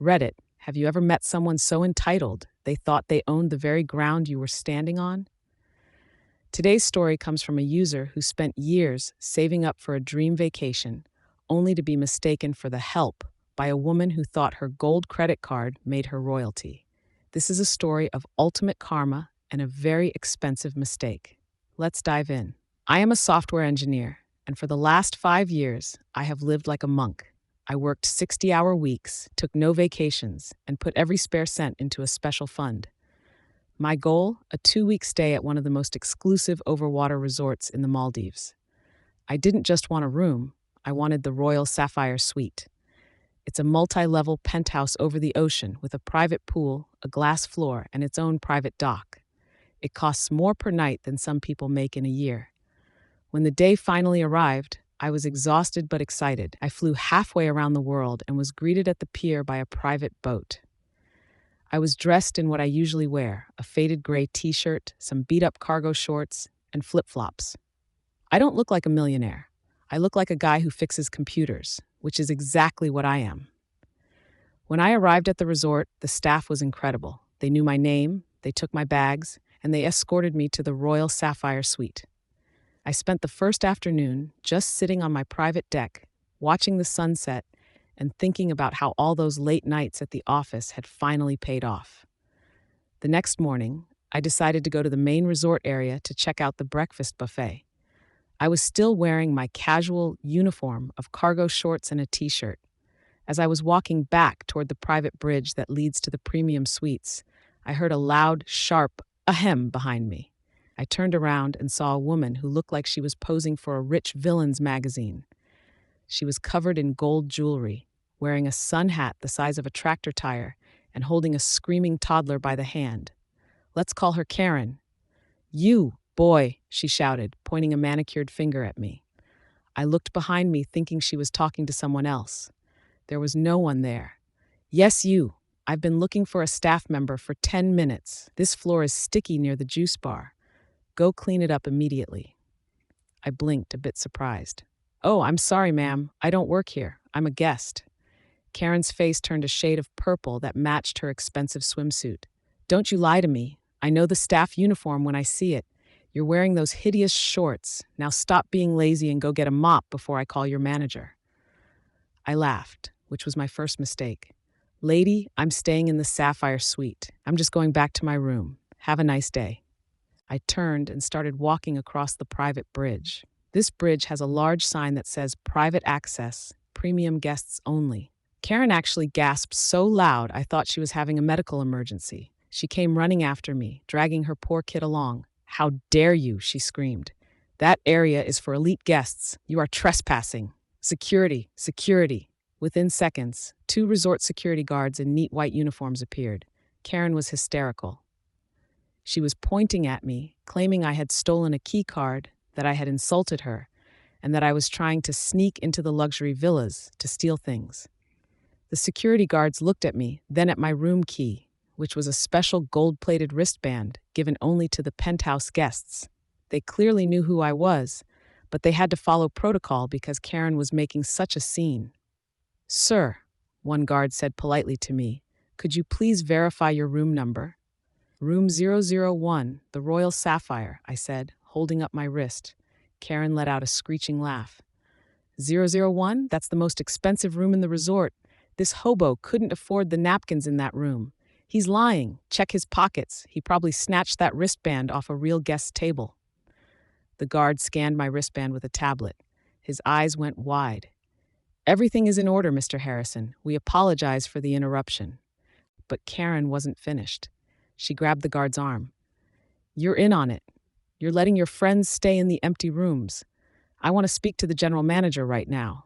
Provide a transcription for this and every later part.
Reddit, have you ever met someone so entitled they thought they owned the very ground you were standing on? Today's story comes from a user who spent years saving up for a dream vacation, only to be mistaken for the help by a woman who thought her gold credit card made her royalty. This is a story of ultimate karma and a very expensive mistake. Let's dive in. I am a software engineer, and for the last 5 years, I have lived like a monk. I worked 60-hour weeks, took no vacations, and put every spare cent into a special fund. My goal? A 2-week stay at one of the most exclusive overwater resorts in the Maldives. I didn't just want a room, I wanted the Royal Sapphire Suite. It's a multi-level penthouse over the ocean with a private pool, a glass floor, and its own private dock. It costs more per night than some people make in a year. When the day finally arrived, I was exhausted but excited. I flew halfway around the world and was greeted at the pier by a private boat. I was dressed in what I usually wear, a faded gray t-shirt, some beat-up cargo shorts, and flip-flops. I don't look like a millionaire. I look like a guy who fixes computers, which is exactly what I am. When I arrived at the resort, the staff was incredible. They knew my name, they took my bags, and they escorted me to the Royal Sapphire Suite. I spent the first afternoon just sitting on my private deck, watching the sunset and thinking about how all those late nights at the office had finally paid off. The next morning, I decided to go to the main resort area to check out the breakfast buffet. I was still wearing my casual uniform of cargo shorts and a t-shirt. As I was walking back toward the private bridge that leads to the premium suites, I heard a loud, sharp ahem behind me. I turned around and saw a woman who looked like she was posing for a rich villains magazine. She was covered in gold jewelry, wearing a sun hat the size of a tractor tire and holding a screaming toddler by the hand. Let's call her Karen. You, boy, she shouted, pointing a manicured finger at me. I looked behind me thinking she was talking to someone else. There was no one there. Yes, you. I've been looking for a staff member for 10 minutes. This floor is sticky near the juice bar. Go clean it up immediately. I blinked, a bit surprised. Oh, I'm sorry, ma'am. I don't work here. I'm a guest. Karen's face turned a shade of purple that matched her expensive swimsuit. Don't you lie to me. I know the staff uniform when I see it. You're wearing those hideous shorts. Now stop being lazy and go get a mop before I call your manager. I laughed, which was my first mistake. Lady, I'm staying in the Sapphire Suite. I'm just going back to my room. Have a nice day. I turned and started walking across the private bridge. This bridge has a large sign that says private access, premium guests only. Karen actually gasped so loud I thought she was having a medical emergency. She came running after me, dragging her poor kid along. How dare you, she screamed. That area is for elite guests. You are trespassing. Security, security. Within seconds, 2 resort security guards in neat white uniforms appeared. Karen was hysterical. She was pointing at me, claiming I had stolen a key card, that I had insulted her, and that I was trying to sneak into the luxury villas to steal things. The security guards looked at me, then at my room key, which was a special gold-plated wristband given only to the penthouse guests. They clearly knew who I was, but they had to follow protocol because Karen was making such a scene. Sir, one guard said politely to me, could you please verify your room number? Room 001, the Royal Sapphire, I said, holding up my wrist. Karen let out a screeching laugh. 001? That's the most expensive room in the resort. This hobo couldn't afford the napkins in that room. He's lying. Check his pockets. He probably snatched that wristband off a real guest's table. The guard scanned my wristband with a tablet. His eyes went wide. Everything is in order, Mr. Harrison. We apologize for the interruption. But Karen wasn't finished. She grabbed the guard's arm. You're in on it. You're letting your friends stay in the empty rooms. I want to speak to the general manager right now.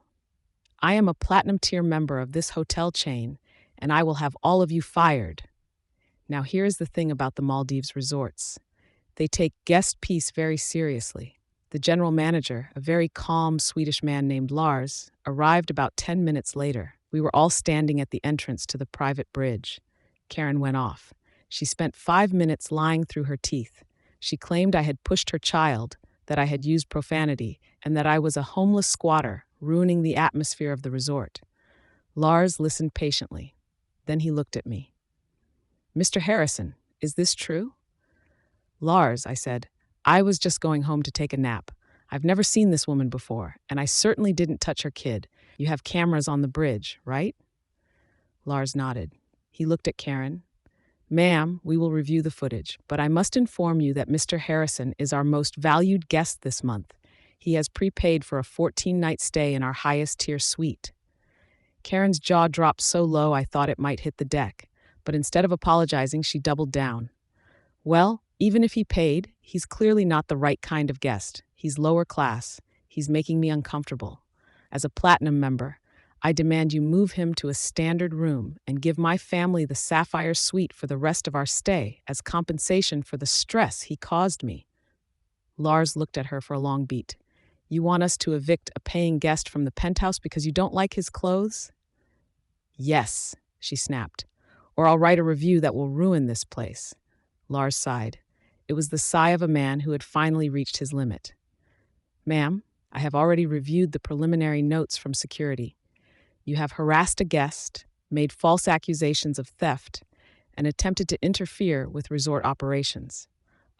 I am a platinum tier member of this hotel chain, and I will have all of you fired. Now here's the thing about the Maldives resorts. They take guest peace very seriously. The general manager, a very calm Swedish man named Lars, arrived about 10 minutes later. We were all standing at the entrance to the private bridge. Karen went off. She spent 5 minutes lying through her teeth. She claimed I had pushed her child, that I had used profanity, and that I was a homeless squatter, ruining the atmosphere of the resort. Lars listened patiently. Then he looked at me. "Mr. Harrison, is this true?" "Lars," I said, "I was just going home to take a nap. I've never seen this woman before, and I certainly didn't touch her kid. You have cameras on the bridge, right?" Lars nodded. He looked at Karen. "Ma'am, we will review the footage, but I must inform you that Mr. Harrison is our most valued guest this month. He has prepaid for a 14-night stay in our highest tier suite." Karen's jaw dropped so low I thought it might hit the deck, but instead of apologizing, she doubled down. "Well, even if he paid, he's clearly not the right kind of guest. He's lower class. He's making me uncomfortable. As a platinum member, I demand you move him to a standard room and give my family the Sapphire Suite for the rest of our stay as compensation for the stress he caused me." Lars looked at her for a long beat. "You want us to evict a paying guest from the penthouse because you don't like his clothes?" "Yes," she snapped, "or I'll write a review that will ruin this place." Lars sighed. It was the sigh of a man who had finally reached his limit. "Ma'am, I have already reviewed the preliminary notes from security. You have harassed a guest, made false accusations of theft, and attempted to interfere with resort operations.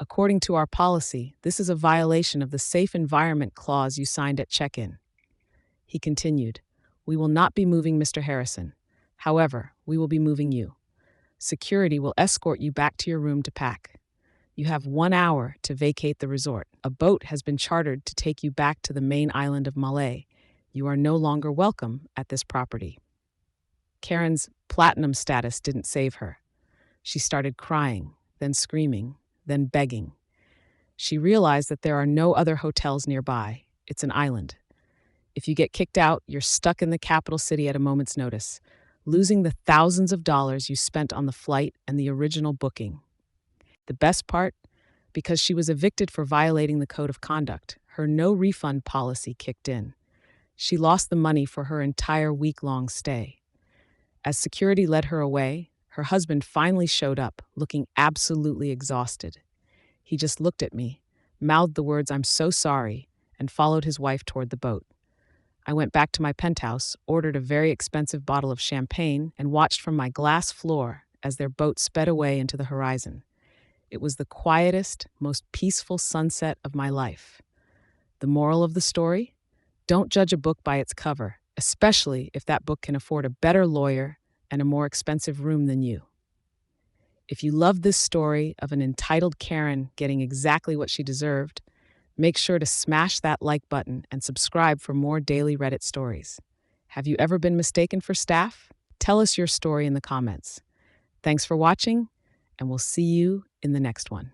According to our policy, this is a violation of the Safe Environment Clause you signed at check-in." He continued, "We will not be moving Mr. Harrison. However, we will be moving you. Security will escort you back to your room to pack. You have 1 hour to vacate the resort. A boat has been chartered to take you back to the main island of Malé. You are no longer welcome at this property." Karen's platinum status didn't save her. She started crying, then screaming, then begging. She realized that there are no other hotels nearby. It's an island. If you get kicked out, you're stuck in the capital city at a moment's notice, losing the thousands of dollars you spent on the flight and the original booking. The best part? Because she was evicted for violating the code of conduct, her no-refund policy kicked in. She lost the money for her entire week-long stay. As security led her away, her husband finally showed up, looking absolutely exhausted. He just looked at me, mouthed the words, "I'm so sorry," and followed his wife toward the boat. I went back to my penthouse, ordered a very expensive bottle of champagne, and watched from my glass floor as their boat sped away into the horizon. It was the quietest, most peaceful sunset of my life. The moral of the story? Don't judge a book by its cover, especially if that book can afford a better lawyer and a more expensive room than you. If you love this story of an entitled Karen getting exactly what she deserved, make sure to smash that like button and subscribe for more daily Reddit stories. Have you ever been mistaken for staff? Tell us your story in the comments. Thanks for watching, and we'll see you in the next one.